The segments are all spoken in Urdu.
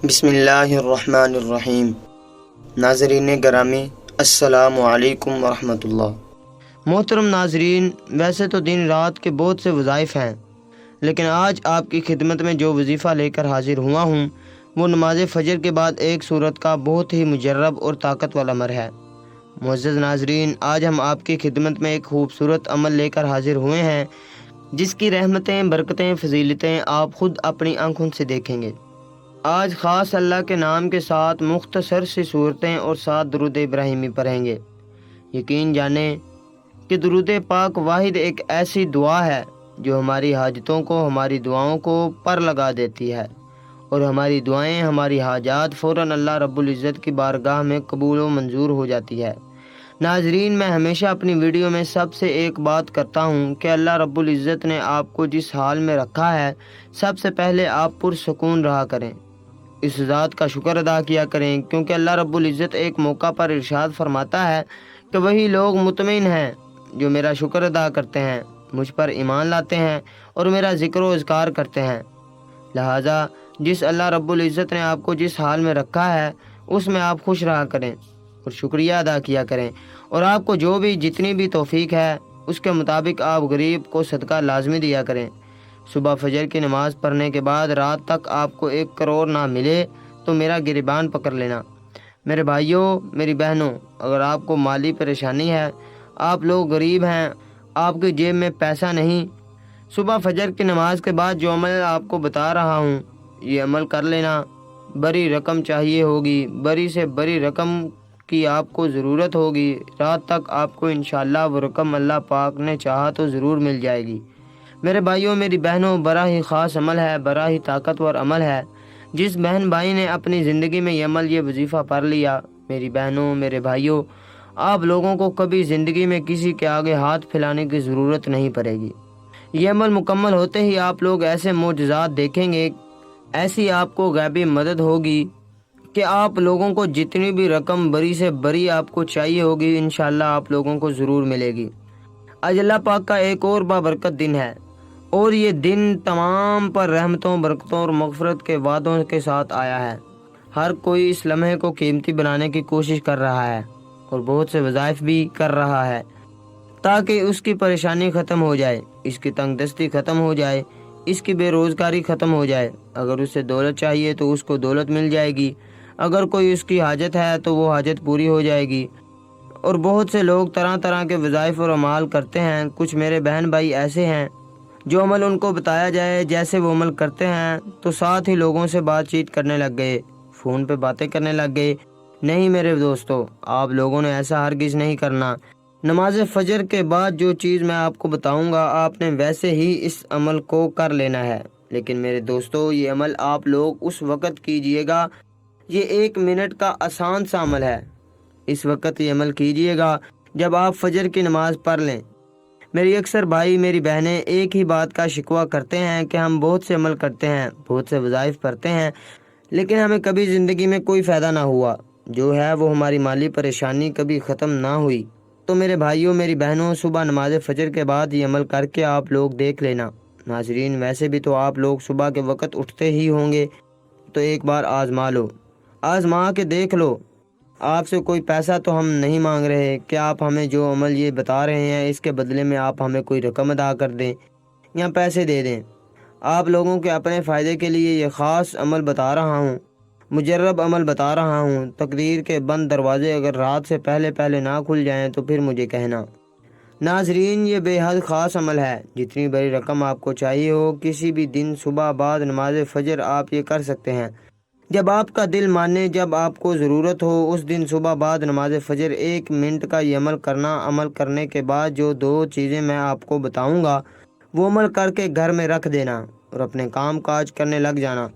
بسم اللہ الرحمن الرحیم۔ ناظرین گرامی، السلام علیکم ورحمۃ اللہ۔ محترم ناظرین، ویسے تو دن رات کے بہت سے وظائف ہیں، لیکن آج آپ کی خدمت میں جو وظیفہ لے کر حاضر ہوا ہوں وہ نماز فجر کے بعد ایک صورت کا بہت ہی مجرب اور طاقت والا امر ہے۔ معزز ناظرین، آج ہم آپ کی خدمت میں ایک خوبصورت عمل لے کر حاضر ہوئے ہیں جس کی رحمتیں، برکتیں، فضیلتیں آپ خود اپنی آنکھوں سے دیکھیں گے۔ آج خاص اللہ کے نام کے ساتھ مختصر سی صورتیں اور 7 درود ابراہیمی پڑھیں گے۔ یقین جانیں کہ درود پاک واحد ایک ایسی دعا ہے جو ہماری حاجتوں کو، ہماری دعاؤں کو پر لگا دیتی ہے، اور ہماری دعائیں، ہماری حاجات فوراً اللہ رب العزت کی بارگاہ میں قبول و منظور ہو جاتی ہے۔ ناظرین، میں ہمیشہ اپنی ویڈیو میں سب سے ایک بات کرتا ہوں کہ اللہ رب العزت نے آپ کو جس حال میں رکھا ہے، سب سے پہلے آپ پرسکون رہا کریں، اس ذات کا شکر ادا کیا کریں، کیونکہ اللہ رب العزت ایک موقع پر ارشاد فرماتا ہے کہ وہی لوگ مطمئن ہیں جو میرا شکر ادا کرتے ہیں، مجھ پر ایمان لاتے ہیں اور میرا ذکر و اذکار کرتے ہیں۔ لہٰذا جس اللہ رب العزت نے آپ کو جس حال میں رکھا ہے اس میں آپ خوش رہا کریں اور شکریہ ادا کیا کریں، اور آپ کو جو بھی جتنی بھی توفیق ہے اس کے مطابق آپ غریب کو صدقہ لازمی دیا کریں۔ صبح فجر کی نماز پڑھنے کے بعد رات تک آپ کو 1 کروڑ نہ ملے تو میرا گریبان پکڑ لینا۔ میرے بھائیوں، میری بہنوں، اگر آپ کو مالی پریشانی ہے، آپ لوگ غریب ہیں، آپ کی جیب میں پیسہ نہیں، صبح فجر کی نماز کے بعد جو عمل آپ کو بتا رہا ہوں یہ عمل کر لینا۔ بڑی رقم چاہیے ہوگی، بڑی سے بڑی رقم کی آپ کو ضرورت ہوگی، رات تک آپ کو انشاءاللہ وہ رقم اللہ پاک نے چاہا تو ضرور مل جائے گی۔ میرے بھائیوں، میری بہنوں، بڑا ہی خاص عمل ہے، بڑا ہی طاقتور عمل ہے۔ جس بہن بھائی نے اپنی زندگی میں یہ عمل، یہ وظیفہ پڑھ لیا، میری بہنوں، میرے بھائیوں، آپ لوگوں کو کبھی زندگی میں کسی کے آگے ہاتھ پھیلانے کی ضرورت نہیں پڑے گی۔ یہ عمل مکمل ہوتے ہی آپ لوگ ایسے معجزات دیکھیں گے، ایسی آپ کو غیبی مدد ہوگی کہ آپ لوگوں کو جتنی بھی رقم بڑی سے بڑی آپ کو چاہیے ہوگی انشاءاللہ آپ لوگوں کو ضرور ملے گی۔ آج اللہ پاک کا ایک اور بابرکت دن ہے، اور یہ دن تمام پر رحمتوں، برکتوں اور مغفرت کے وعدوں کے ساتھ آیا ہے۔ ہر کوئی اس لمحے کو قیمتی بنانے کی کوشش کر رہا ہے اور بہت سے وظائف بھی کر رہا ہے تاکہ اس کی پریشانی ختم ہو جائے، اس کی تنگ دستی ختم ہو جائے، اس کی بے روزگاری ختم ہو جائے۔ اگر اسے دولت چاہیے تو اس کو دولت مل جائے گی، اگر کوئی اس کی حاجت ہے تو وہ حاجت پوری ہو جائے گی۔ اور بہت سے لوگ طرح طرح کے وظائف اور اعمال کرتے ہیں۔ کچھ میرے بہن بھائی ایسے ہیں جو عمل ان کو بتایا جائے جیسے وہ عمل کرتے ہیں تو ساتھ ہی لوگوں سے بات چیت کرنے لگ گئے، فون پہ باتیں کرنے لگ گئے۔ نہیں میرے دوستو، آپ لوگوں نے ایسا ہرگز نہیں کرنا۔ نماز فجر کے بعد جو چیز میں آپ کو بتاؤں گا آپ نے ویسے ہی اس عمل کو کر لینا ہے، لیکن میرے دوستو یہ عمل آپ لوگ اس وقت کیجئے گا، یہ 1 منٹ کا آسان سا عمل ہے، اس وقت یہ عمل کیجئے گا جب آپ فجر کی نماز پڑھ لیں۔ میری اکثر بھائی، میری بہنیں ایک ہی بات کا شکوہ کرتے ہیں کہ ہم بہت سے عمل کرتے ہیں، بہت سے وظائف پڑھتے ہیں، لیکن ہمیں کبھی زندگی میں کوئی فائدہ نہ ہوا، جو ہے وہ ہماری مالی پریشانی کبھی ختم نہ ہوئی۔ تو میرے بھائیوں، میری بہنوں، صبح نماز فجر کے بعد یہ عمل کر کے آپ لوگ دیکھ لینا۔ ناظرین، ویسے بھی تو آپ لوگ صبح کے وقت اٹھتے ہی ہوں گے، تو ایک بار آزما لو، آزما کے دیکھ لو۔ آپ سے کوئی پیسہ تو ہم نہیں مانگ رہے کہ آپ ہمیں جو عمل یہ بتا رہے ہیں اس کے بدلے میں آپ ہمیں کوئی رقم ادا کر دیں یا پیسے دے دیں۔ آپ لوگوں کے اپنے فائدے کے لیے یہ خاص عمل بتا رہا ہوں، مجرب عمل بتا رہا ہوں۔ تقدیر کے بند دروازے اگر رات سے پہلے پہلے نہ کھل جائیں تو پھر مجھے کہنا۔ ناظرین، یہ بے حد خاص عمل ہے۔ جتنی بڑی رقم آپ کو چاہیے ہو، کسی بھی دن صبح بعد نماز فجر آپ یہ کر سکتے ہیں۔ جب آپ کا دل مانے، جب آپ کو ضرورت ہو، اس دن صبح بعد نماز فجر 1 منٹ کا یہ عمل کرنا۔ عمل کرنے کے بعد جو 2 چیزیں میں آپ کو بتاؤں گا وہ عمل کر کے گھر میں رکھ دینا اور اپنے کام کاج کرنے لگ جانا۔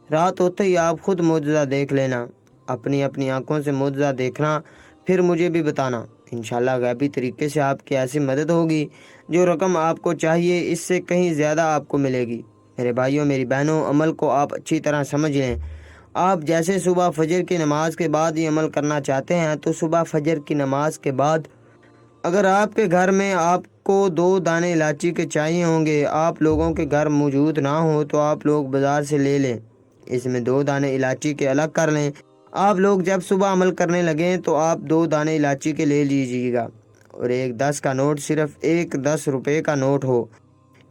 رات ہوتے ہی آپ خود معجزہ دیکھ لینا، اپنی آنکھوں سے معجزہ دیکھنا، پھر مجھے بھی بتانا۔ انشاءاللہ غیبی طریقے سے آپ کی ایسی مدد ہوگی، جو رقم آپ کو چاہیے اس سے کہیں زیادہ آپ کو ملے گی۔ میرے بھائیوں، میری بہنوں، عمل کو آپ اچھی طرح سمجھ لیں۔ آپ جیسے صبح فجر کی نماز کے بعد یہ عمل کرنا چاہتے ہیں تو صبح فجر کی نماز کے بعد اگر آپ کے گھر میں آپ کو 2 دانے الائچی کے چاہیے ہوں گے، آپ لوگوں کے گھر موجود نہ ہو تو آپ لوگ بازار سے لے لیں۔ اس میں 2 دانے الائچی کے الگ کر لیں۔ آپ لوگ جب صبح عمل کرنے لگیں تو آپ 2 دانے الائچی کے لے لیجیے گا، اور ایک 10 کا نوٹ صرف ایک 10 روپے کا نوٹ ہو۔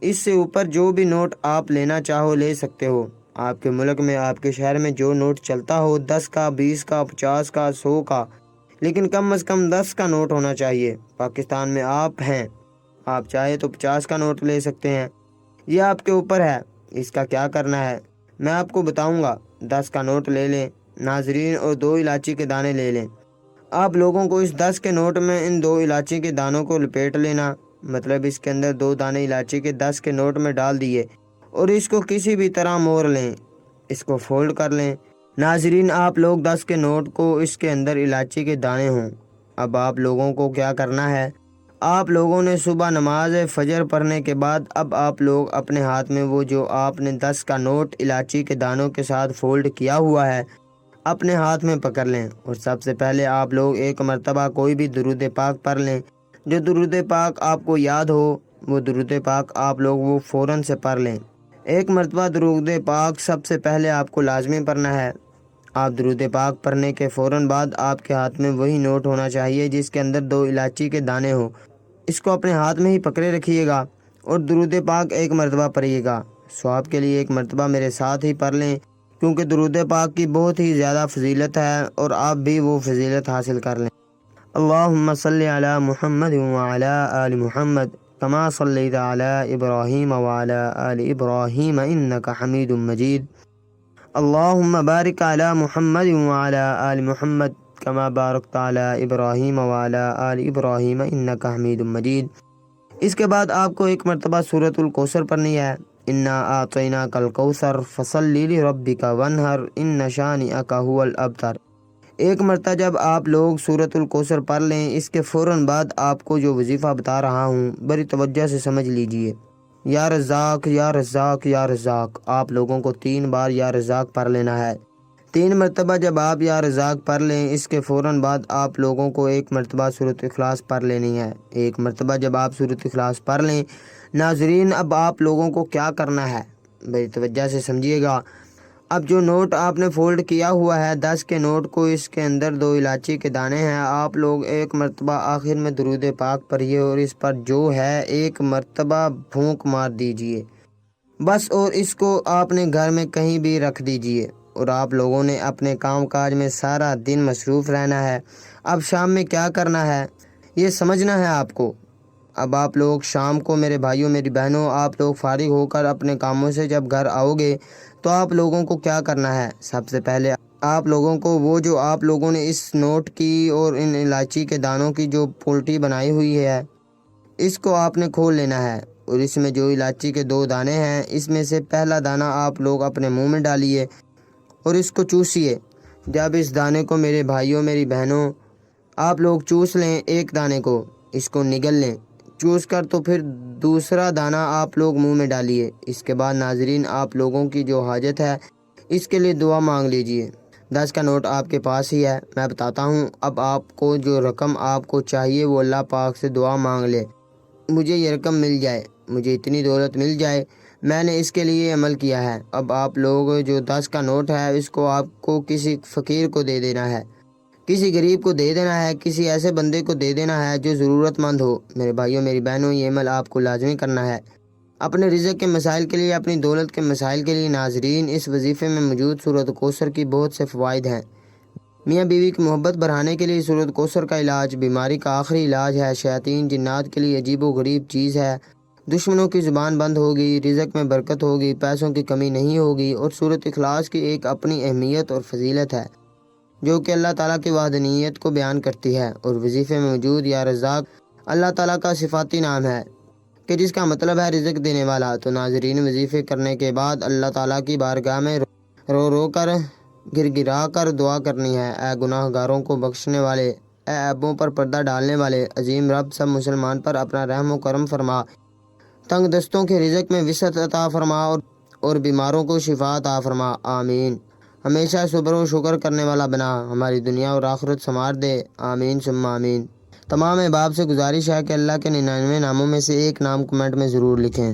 اس سے اوپر جو بھی نوٹ آپ لینا چاہو لے سکتے ہو۔ آپ کے ملک میں، آپ کے شہر میں جو نوٹ چلتا ہو، 10 کا، 20 کا، 50 کا، 100 کا، لیکن کم از کم 10 کا نوٹ ہونا چاہیے۔ پاکستان میں آپ ہیں، آپ چاہے تو 50 کا نوٹ لے سکتے ہیں، یہ آپ کے اوپر ہے اس کا کیا کرنا ہے، میں آپ کو بتاؤں گا۔ 10 کا نوٹ لے لیں ناظرین، اور 2 الائچی کے دانے لے لیں۔ آپ لوگوں کو اس 10 کے نوٹ میں ان 2 الائچی کے دانوں کو لپیٹ لینا، مطلب اس کے اندر 2 دانے الائچی کے 10 کے نوٹ میں ڈال دیے، اور اس کو کسی بھی طرح موڑ لیں، اس کو فولڈ کر لیں۔ ناظرین، آپ لوگ 10 کے نوٹ کو اس کے اندر الائچی کے دانے ہوں۔ اب آپ لوگوں کو کیا کرنا ہے، آپ لوگوں نے صبح نماز فجر پڑھنے کے بعد اب آپ لوگ اپنے ہاتھ میں وہ جو آپ نے 10 کا نوٹ الائچی کے دانوں کے ساتھ فولڈ کیا ہوا ہے اپنے ہاتھ میں پکڑ لیں، اور سب سے پہلے آپ لوگ ایک مرتبہ کوئی بھی درود پاک پڑھ لیں۔ جو درود پاک آپ کو یاد ہو وہ درود پاک آپ لوگ وہ فوراً سے پڑھ لیں۔ ایک مرتبہ درود پاک سب سے پہلے آپ کو لازمی پڑھنا ہے۔ آپ درود پاک پڑھنے کے فوراً بعد آپ کے ہاتھ میں وہی نوٹ ہونا چاہیے جس کے اندر 2 الائچی کے دانے ہو، اس کو اپنے ہاتھ میں ہی پکڑے رکھیے گا اور درود پاک ایک مرتبہ پڑھیے گا۔ ثواب کے لیے ایک مرتبہ میرے ساتھ ہی پڑھ لیں، کیونکہ درود پاک کی بہت ہی زیادہ فضیلت ہے، اور آپ بھی وہ فضیلت حاصل کر لیں۔ اللہم صلی علی محمد وعلی آل محمد کما صلیت علی ابراہیم وعلی آل ابراہیم انک حمید مجید۔ اللہم بارک علی محمد وعلی آل محمد کما بارکت علی ابراہیم وعلی آل ابراہیم انک حمید مجید۔ اس کے بعد آپ کو ایک مرتبہ سورۃ الکوثر پڑھنی ہے۔ انا اعطیناک الکوثر فصلی لربک وانحر ان شانئک ھو الابتر۔ ایک مرتبہ جب آپ لوگ سورۃ الکوثر پڑھ لیں، اس کے فوراً بعد آپ کو جو وظیفہ بتا رہا ہوں بڑی توجہ سے سمجھ لیجئے۔ یا رزاق یا رزاق یا رزاق، آپ لوگوں کو 3 بار یا رزاق پڑھ لینا ہے۔ 3 مرتبہ جب آپ یا رزاق پڑھ لیں، اس کے فوراً بعد آپ لوگوں کو ایک مرتبہ سورۃ اخلاص پڑھ لینی ہے۔ ایک مرتبہ جب آپ سورۃ اخلاص پڑھ لیں ناظرین، اب آپ لوگوں کو کیا کرنا ہے بڑی توجہ سے سمجھیے گا۔ اب جو نوٹ آپ نے فولڈ کیا ہوا ہے 10 کے نوٹ کو، اس کے اندر 2 الائچی کے دانے ہیں، آپ لوگ ایک مرتبہ آخر میں درود پاک پڑھیے اور اس پر جو ہے ایک مرتبہ پھونک مار دیجئے بس، اور اس کو آپ نے گھر میں کہیں بھی رکھ دیجئے، اور آپ لوگوں نے اپنے کام کاج میں سارا دن مصروف رہنا ہے۔ اب شام میں کیا کرنا ہے یہ سمجھنا ہے آپ کو۔ اب آپ لوگ شام کو میرے بھائیوں میری بہنوں، آپ لوگ فارغ ہو کر اپنے کاموں سے جب گھر آؤ گے تو آپ لوگوں کو کیا کرنا ہے، سب سے پہلے آپ لوگوں کو وہ جو آپ لوگوں نے اس نوٹ کی اور ان الائچی کے دانوں کی جو پولٹی بنائی ہوئی ہے اس کو آپ نے کھول لینا ہے، اور اس میں جو الائچی کے 2 دانے ہیں اس میں سے پہلا دانہ آپ لوگ اپنے منہ میں ڈالیے اور اس کو چوسیے۔ جب اس دانے کو میرے بھائیوں میری بہنوں آپ لوگ چوس لیں، ایک دانے کو اس کو نگل لیں چوس کر، تو پھر دوسرا دانہ آپ لوگ منہ میں ڈالیے۔ اس کے بعد ناظرین آپ لوگوں کی جو حاجت ہے اس کے لیے دعا مانگ لیجئے۔ 10 کا نوٹ آپ کے پاس ہی ہے، میں بتاتا ہوں۔ اب آپ کو جو رقم آپ کو چاہیے وہ اللہ پاک سے دعا مانگ لے، مجھے یہ رقم مل جائے، مجھے اتنی دولت مل جائے، میں نے اس کے لیے عمل کیا ہے۔ اب آپ لوگ جو 10 کا نوٹ ہے اس کو آپ کو کسی فقیر کو دے دینا ہے، کسی غریب کو دے دینا ہے، کسی ایسے بندے کو دے دینا ہے جو ضرورت مند ہو۔ میرے بھائیوں میری بہنوں، یہ عمل آپ کو لازمی کرنا ہے اپنے رزق کے مسائل کے لیے، اپنی دولت کے مسائل کے لیے۔ ناظرین، اس وظیفے میں موجود سورۃ کوثر کی بہت سے فوائد ہیں۔ میاں بیوی کی محبت بڑھانے کے لیے سورۃ کوثر کا علاج، بیماری کا آخری علاج ہے، شیاطین جنات کے لیے عجیب و غریب چیز ہے، دشمنوں کی زبان بند ہوگی، رزق میں برکت ہوگی، پیسوں کی کمی نہیں ہوگی، اور سورۃ اخلاص کی ایک اپنی اہمیت اور فضیلت ہے جو کہ اللہ تعالیٰ کی وحدانیت کو بیان کرتی ہے۔ اور وظیفے میں موجود یا رزاق اللہ تعالیٰ کا صفاتی نام ہے کہ جس کا مطلب ہے رزق دینے والا۔ تو ناظرین، وظیفے کرنے کے بعد اللہ تعالیٰ کی بارگاہ میں رو رو کر گر گرا کر دعا کرنی ہے۔ اے گناہ گاروں کو بخشنے والے، اے عیبوں پر پردہ ڈالنے والے عظیم رب، سب مسلمان پر اپنا رحم و کرم فرما، تنگ دستوں کے رزق میں وسعت عطا فرما، اور بیماروں کو شفا عطا فرما، آمین۔ ہمیشہ صبر و شکر کرنے والا بنا، ہماری دنیا اور آخرت سنوار دے، آمین ثم آمین۔ تمام احباب سے گزارش ہے کہ اللہ کے 99 ناموں میں سے ایک نام کمنٹ میں ضرور لکھیں۔